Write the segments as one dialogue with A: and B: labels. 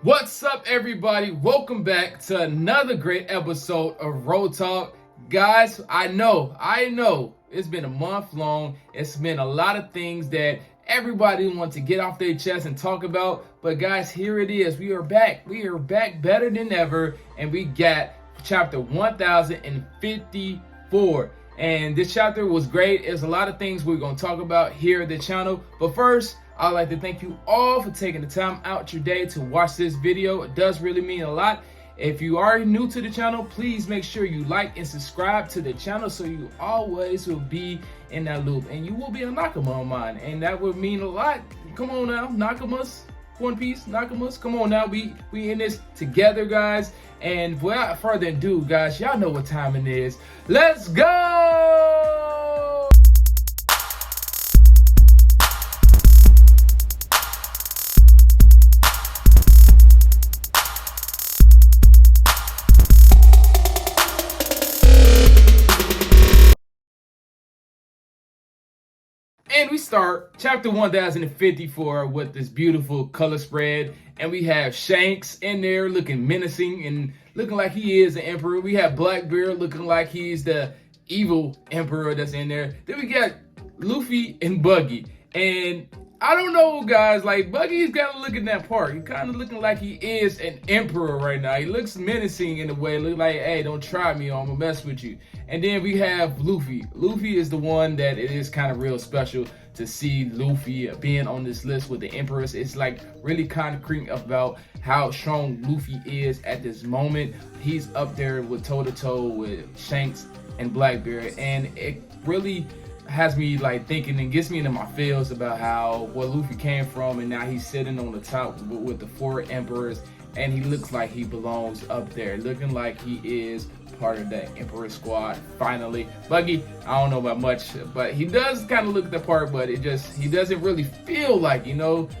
A: What's up, everybody? Welcome back to another great episode of Road Talk. Guys, I know it's been a month long. It's been a lot of things that everybody wants to get off their chest and talk about. But guys, here it is. We are back. We are back better than ever. And we got chapter 1054. And this chapter was great. There's a lot of things we're going to talk about here at the channel. But first, I'd like to thank you all for taking the time out your day to watch this video. It does really mean a lot. If you are new to the channel, please make sure you like and subscribe to the channel so you always will be in that loop. And you will be a Nakama of mine. And that would mean a lot. Come on now, Nakamas. One Piece, Nakamas. Come on now, we in this together, guys. And without further ado, guys, y'all know what time it is. Let's go! And we start chapter 1054 with this beautiful color spread. And we have Shanks in there looking menacing and looking like he is an emperor. We have Blackbeard looking like he's the evil emperor that's in there. Then we got Luffy and Buggy. And I don't know, guys, like Buggy's got to look at that part. He's kind of looking like he is an emperor right now. He looks menacing in a way. Look like, hey, don't try me, I'm gonna mess with you. And then we have Luffy. Luffy is the one that it is kind of real special to see Luffy being on this list with the Empress. It's like really concrete about how strong Luffy is at this moment. He's up there with toe-to-toe with Shanks and Blackbeard. And it really has me like thinking and gets me into my feels about how where Luffy came from, and now he's sitting on the top with the four emperors, and he looks like he belongs up there, looking like he is part of the Emperor squad finally. Buggy, I don't know about much, but he does kind of look the part, but he doesn't really feel like,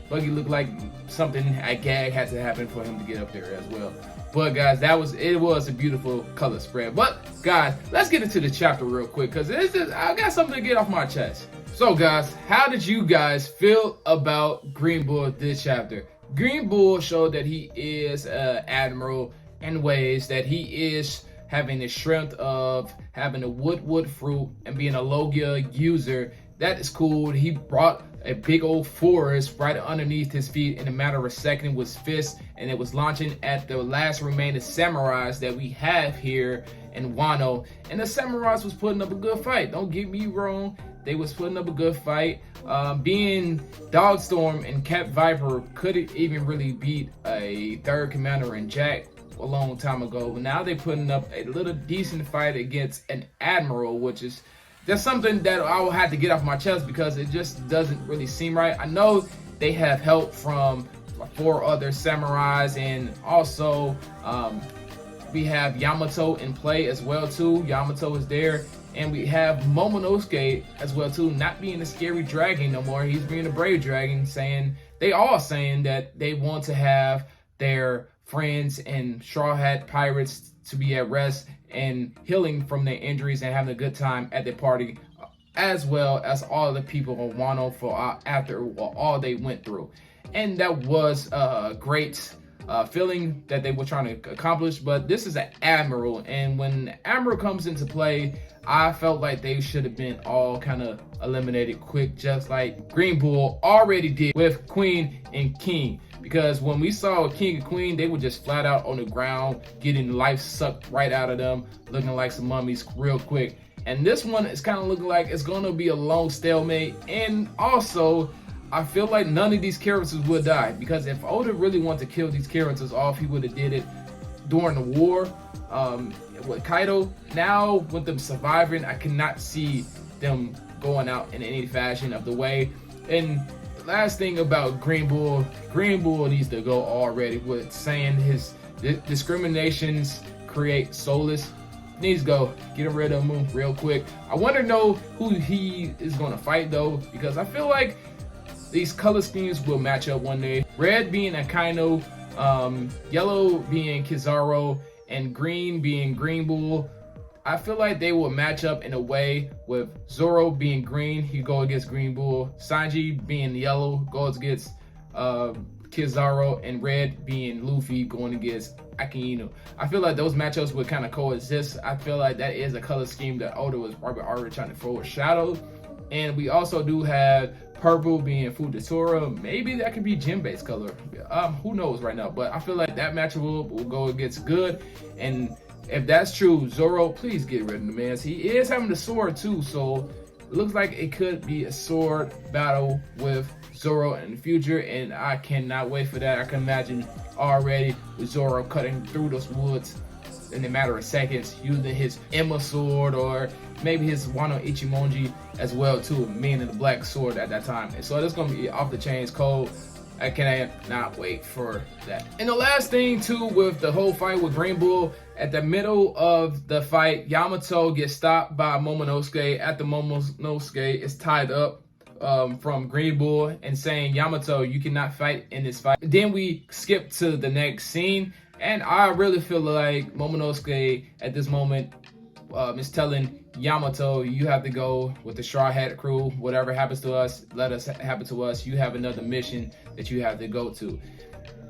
A: Buggy looked like something at Gag had to happen for him to get up there as well. But guys, it was a beautiful color spread. But guys, let's get into the chapter real quick, because I got something to get off my chest. So guys, how did you guys feel about Green Bull this chapter? Green Bull showed that he is an admiral in ways that he is having the strength of having a wood fruit and being a Logia user. That is cool. He brought a big old forest right underneath his feet in a matter of a second with his fist, and it was launching at the last remaining samurais that we have here in Wano. And the samurais was putting up a good fight. Don't get me wrong. They was putting up a good fight. Being Dogstorm and Cat Viper couldn't even really beat a third commander in Jack a long time ago. But now they're putting up a little decent fight against an admiral, which is that's something that I will have to get off my chest because it just doesn't really seem right. I know they have help from 4 other samurais, and also we have Yamato in play as well too. Yamato is there, and we have Momonosuke as well too, not being a scary dragon no more. He's being a brave dragon, they all saying that they want to have their friends and Straw Hat pirates to be at rest and healing from their injuries and having a good time at the party, as well as all the people on Wano for after all they went through. And that was a great feeling that they were trying to accomplish. But this is an admiral, and when the admiral comes into play, I felt like they should have been all kind of eliminated quick, just like Green Bull already did with Queen and King. Because when we saw King and Queen, they were just flat out on the ground, getting life sucked right out of them, looking like some mummies real quick. And this one is kind of looking like it's going to be a long stalemate. And also, I feel like none of these characters would die. Because if Oda really wanted to kill these characters off, he would have did it during the war with Kaido. Now, with them surviving, I cannot see them going out in any fashion of the way. And last thing about Green Bull needs to go already with saying his discriminations create soulless. Needs to go. Get rid of him real quick. I want to know who he is going to fight though, because I feel like these color schemes will match up one day. Red being Akainu, yellow being Kizaru, and green being Green Bull. I feel like they will match up in a way with Zoro being green, he go against Green Bull. Sanji being yellow goes against Kizaru, and red being Luffy going against Akainu. I feel like those matchups would kind of coexist. I feel like that is a color scheme that Oda was probably already trying to foreshadow. And we also do have purple being Fujitora. Maybe that could be Jinbei's color. Who knows right now? But I feel like that matchup will go against good. And if that's true, Zoro, please get rid of the man. He is having the sword too, so it looks like it could be a sword battle with Zoro in the future, and I cannot wait for that. I can imagine already with Zoro cutting through those woods in a matter of seconds, using his Emma sword or maybe his Wano Ichimonji as well too, meaning the black sword at that time. And so that's gonna be off the chains cold. I cannot wait for that. And the last thing too with the whole fight with Green Bull, at the middle of the fight, Yamato gets stopped by Momonosuke. At the Momonosuke is tied up from Green Bull and saying, Yamato, you cannot fight in this fight. Then we skip to the next scene, and I really feel like Momonosuke at this moment is telling Yamato, you have to go with the Straw Hat crew. Whatever happens to us, let us happen to us. You have another mission that you have to go to.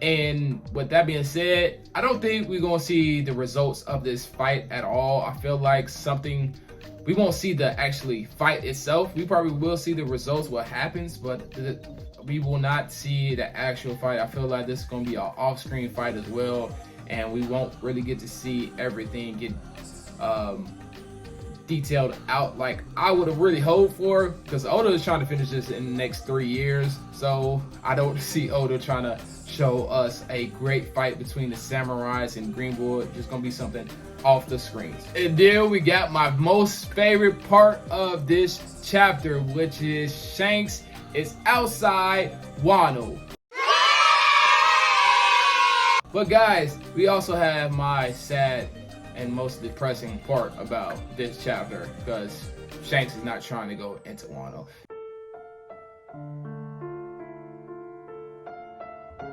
A: And with that being said, I don't think we're going to see the results of this fight at all. I feel like we won't see the actually fight itself. We probably will see the results, what happens, but we will not see the actual fight. I feel like this is going to be an off-screen fight as well, and we won't really get to see everything get detailed out like I would have really hoped for, because Oda is trying to finish this in the next 3 years. So I don't see Oda trying to show us a great fight between the samurais and Green Bull. It's just gonna be something off the screens. And then we got my most favorite part of this chapter, which is Shanks is outside Wano. But guys, we also have my sad and most depressing part about this chapter, because Shanks is not trying to go into Wano.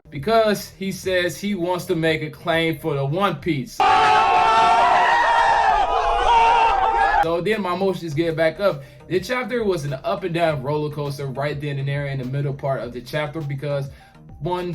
A: Because he says he wants to make a claim for the One Piece. So then my emotions get back up. The chapter was an up and down roller coaster right then and there in the middle part of the chapter, because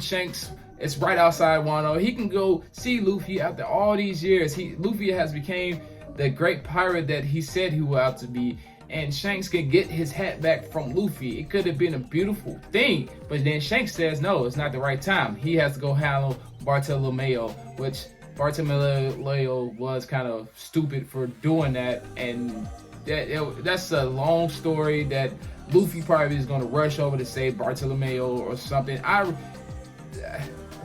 A: Shanks is right outside Wano. He can go see Luffy after all these years. Luffy has become the great pirate that he said he was out to be, and Shanks can get his hat back from Luffy. It could have been a beautiful thing, but then Shanks says no, it's not the right time. He has to go handle Bartolomeo, which Bartolomeo was kind of stupid for doing that, and that's a long story that Luffy probably is going to rush over to save Bartolomeo or something. I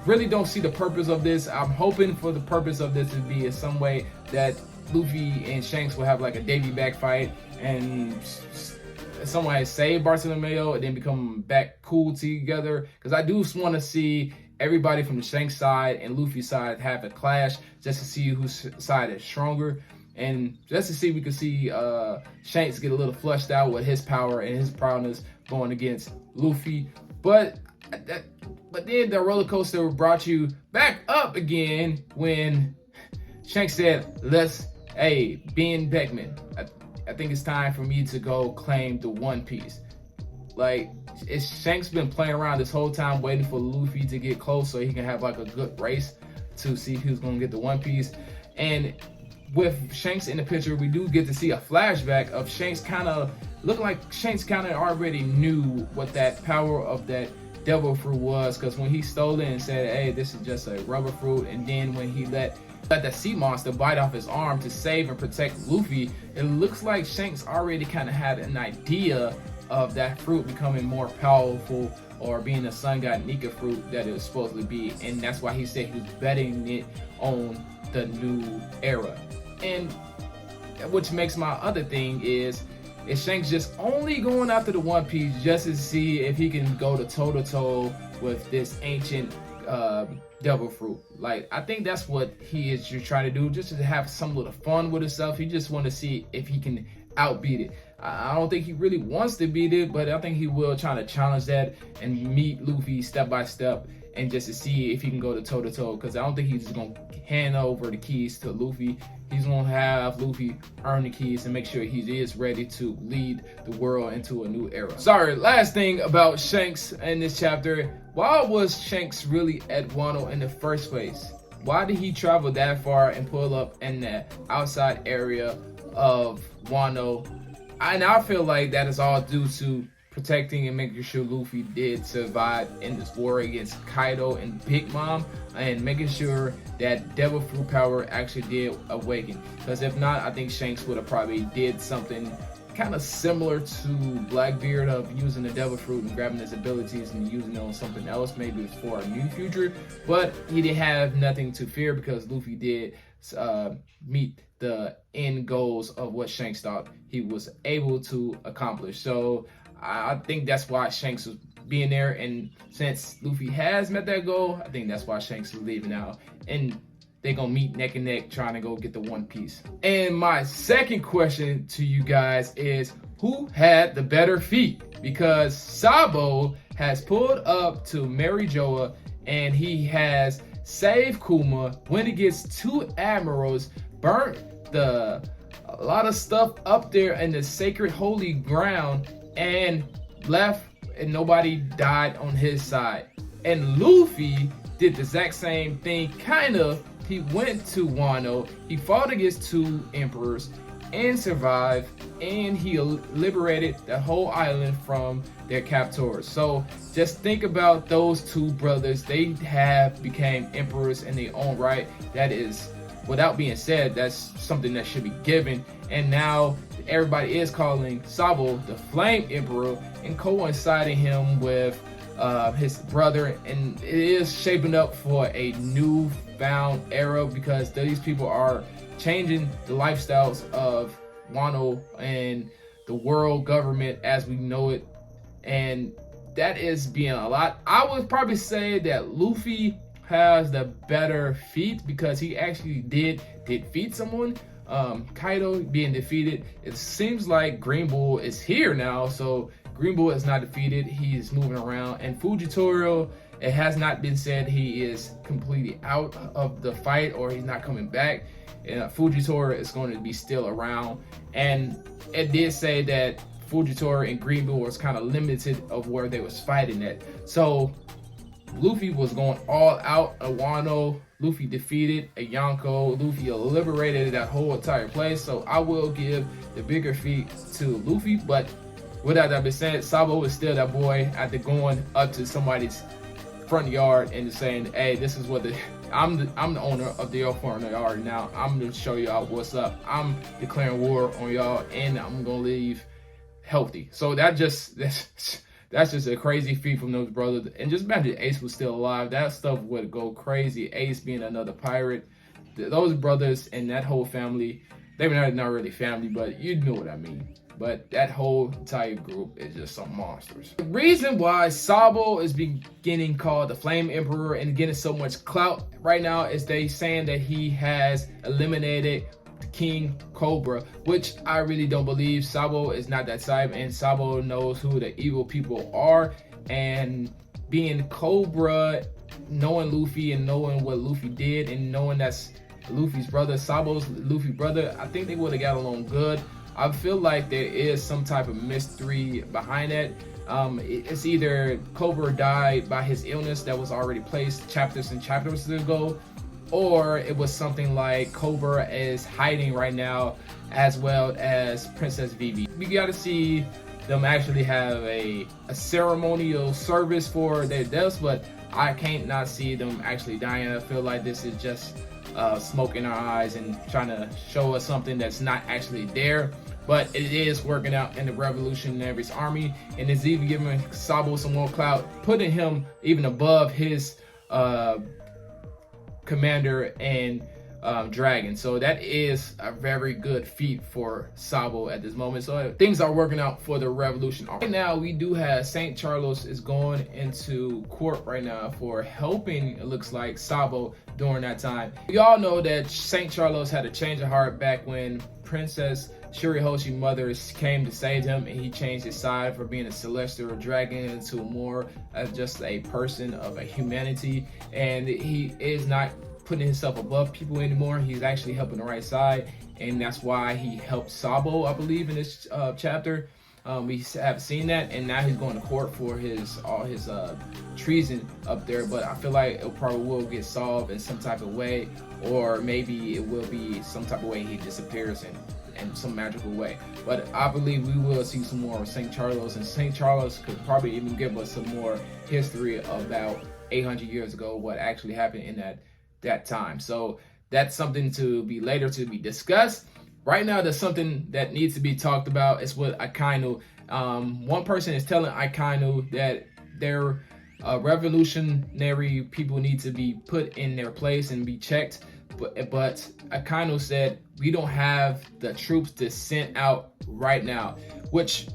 A: really don't see the purpose of this. I'm hoping for the purpose of this to be in some way that Luffy and Shanks will have like a Davy back fight, and some way save Bartolomeo and then become back cool together. Because I do want to see everybody from the Shanks side and Luffy's side have a clash, just to see whose side is stronger, and just to see we can see Shanks get a little flushed out with his power and his prowess going against Luffy. But then the roller coaster brought you back up again when Shanks said, Ben Beckman, I think it's time for me to go claim the One Piece. Like, Shanks been playing around this whole time waiting for Luffy to get close so he can have like a good race to see who's gonna get the One Piece. And with Shanks in the picture, we do get to see a flashback of Shanks kind of look like Shanks kind of already knew what that power of that devil fruit was, because when he stole it and said, hey, this is just a rubber fruit, and then when he let the sea monster bite off his arm to save and protect Luffy, it looks like Shanks already kind of had an idea of that fruit becoming more powerful, or being the sun god Nika fruit that it was supposed to be, and that's why he said he was betting it on the new era. And which makes my other thing is Shanks just only going after the One Piece just to see if he can go to toe-to-toe with this ancient devil fruit. Like, I think that's what he is just trying to do, just to have some little fun with himself. He just want to see if he can outbeat it. I don't think he really wants to beat it, but I think he will try to challenge that and meet Luffy step by step and just to see if he can go to toe to toe, because I don't think he's just gonna hand over the keys to Luffy. He's gonna have Luffy earn the keys and make sure he is ready to lead the world into a new era. Sorry, last thing about Shanks in this chapter. Why was Shanks really at Wano in the first place? Why did he travel that far and pull up in the outside area of Wano? And I feel like that is all due to protecting and making sure Luffy did survive in this war against Kaido and Big Mom, and making sure that devil fruit power actually did awaken. Because if not, I think Shanks would have probably did something kind of similar to Blackbeard, of using the devil fruit and grabbing his abilities and using it on something else, maybe it's for a new future. But he didn't have nothing to fear because Luffy did meet the end goals of what Shanks thought he was able to accomplish. So I think that's why Shanks was being there, and since Luffy has met that goal, I think that's why Shanks is leaving now, and they're gonna meet neck and neck trying to go get the One Piece. And my second question to you guys is, who had the better feet? Because Sabo has pulled up to Mary Joa and he has saved Kuma, went against two admirals, burnt a lot of stuff up there in the sacred holy ground, and left, and nobody died on his side. And Luffy did the exact same thing, kind of. He went to Wano, he fought against two emperors and survived, and he liberated the whole island from their captors. So just think about those two brothers. They have became emperors in their own right. That is, without being said, that's something that should be given. And now everybody is calling Sabo the Flame Emperor and coinciding him with his brother, and it is shaping up for a newfound era because these people are changing the lifestyles of Wano and the world government as we know it, and that is being a lot. I would probably say that Luffy has the better feat because he actually did defeat someone. Kaido being defeated, it seems like Green Bull is here now, so Green Bull is not defeated, he is moving around. And Fujitora, it has not been said he is completely out of the fight or he's not coming back. Fujitora is going to be still around, and it did say that Fujitora and Green Bull was kind of limited of where they was fighting at. So Luffy was going all out of Wano. Luffy defeated a Yonko. Luffy liberated that whole entire place. So I will give the bigger feat to Luffy. But without that being said, Sabo is still that boy after going up to somebody's front yard and saying, "Hey, this is what I'm the owner of the front yard now. I'm gonna show y'all what's up. I'm declaring war on y'all, and I'm gonna leave healthy." So that's just a crazy feat from those brothers. And just imagine Ace was still alive. That stuff would go crazy. Ace being another pirate. Those brothers and that whole family, they were not really family, but you know what I mean. But that whole entire group is just some monsters. The reason why Sabo is beginning called the Flame Emperor and getting so much clout right now is they saying that he has eliminated King Cobra, which I really don't believe. Sabo is not that type, and Sabo knows who the evil people are. And being Cobra, knowing Luffy and knowing what Luffy did, and knowing that's Luffy's brother, Sabo's Luffy's brother, I think they would have got along good. I feel like there is some type of mystery behind it. It's either Cobra died by his illness that was already placed chapters and chapters ago, or it was something like Cobra is hiding right now, as well as Princess Vivi. We got to see them actually have a ceremonial service for their deaths, but I can't not see them actually dying. I feel like this is just smoke in our eyes and trying to show us something that's not actually there. But it is working out in the Revolutionary's army, and it's even giving Sabo some more clout, putting him even above his commander and dragon. So that is a very good feat for Sabo at this moment. So things are working out for the Revolution army. Right now we do have St Charlos is going into court right now for helping, it looks like, Sabo during that time. We all know that St Charlos had a change of heart back when Princess Shirihoshi's mother came to save him, and he changed his side from being a celestial dragon into more as just a person of a humanity. And he is not putting himself above people anymore. He's actually helping the right side, and that's why he helped Sabo, I believe, in this chapter. We have seen that, and now he's going to court for all his treason up there. But I feel like it probably will get solved in some type of way, or maybe it will be some type of way he disappears in some magical way. But I believe we will see some more of St. Charlos, and St. Charlos could probably even give us some more history about 800 years ago, what actually happened in that time. So that's something to be later to be discussed. Right now, there's something that needs to be talked about. It's with Akainu. One person is telling Akainu that their revolutionary people need to be put in their place and be checked. But Akainu said, we don't have the troops to send out right now, which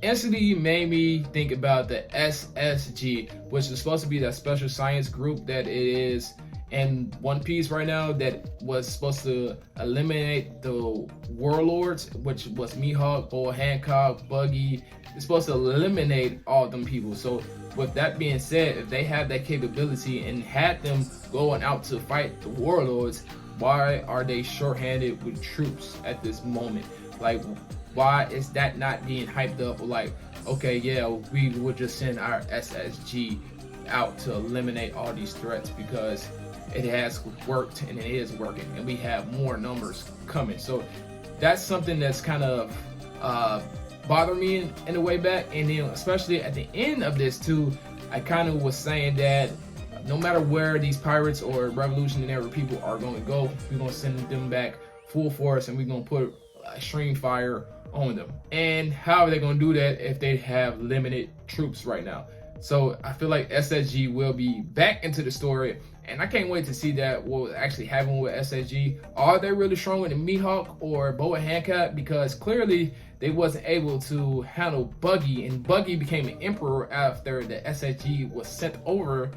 A: instantly made me think about the SSG, which is supposed to be that special science group that it is in One Piece right now, that was supposed to eliminate the warlords, which was Mihawk, Boa Hancock, Buggy. It's supposed to eliminate all them people. So with that being said, if they have that capability and had them going out to fight the warlords, why are they shorthanded with troops at this moment? Like, why is that not being hyped up? Like, okay, yeah, we would just send our SSG out to eliminate all these threats because it has worked and it is working, and we have more numbers coming. So that's something that's kind of bothered me in the way back. And then especially at the end of this too, I kind of was saying that no matter where these pirates or revolutionary people are going to go, we're going to send them back full force, and we're going to put extreme fire on them. And how are they going to do that if they have limited troops right now? So I feel like SSG will be back into the story, and I can't wait to see that what actually happened with SSG. Are they really stronger than Mihawk or Boa Hancock? Because clearly they wasn't able to handle Buggy, and Buggy became an emperor after the SSG was sent over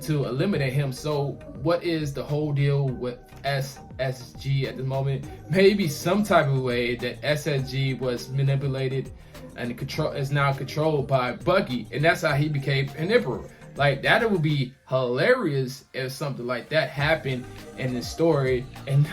A: to eliminate him. So what is the whole deal with SSG at the moment? Maybe some type of way that SSG was manipulated and is now controlled by Buggy, and that's how he became an emperor. Like, that would be hilarious if something like that happened in the story. And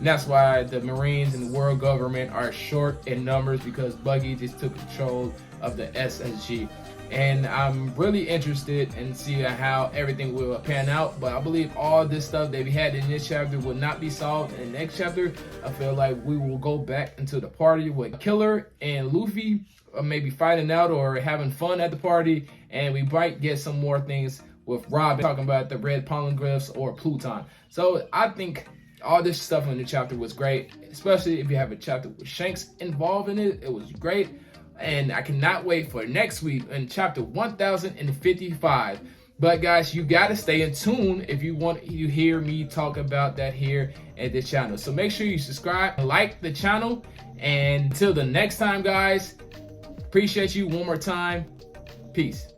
A: that's why the Marines and the world government are short in numbers, because Buggy just took control of the SSG. And I'm really interested in seeing how everything will pan out. But I believe all this stuff that we had in this chapter will not be solved in the next chapter. I feel like we will go back into the party with Killer and Luffy, or maybe fighting out or having fun at the party. And we might get some more things with Robin talking about the red polyglyphs or Pluton. So I think all this stuff in the chapter was great, especially if you have a chapter with Shanks involved in it. It was great. And I cannot wait for next week in chapter 1055. But guys, you got to stay in tune if you want to hear me talk about that here at this channel. So make sure you subscribe, like the channel. And until the next time, guys, appreciate you one more time. Peace.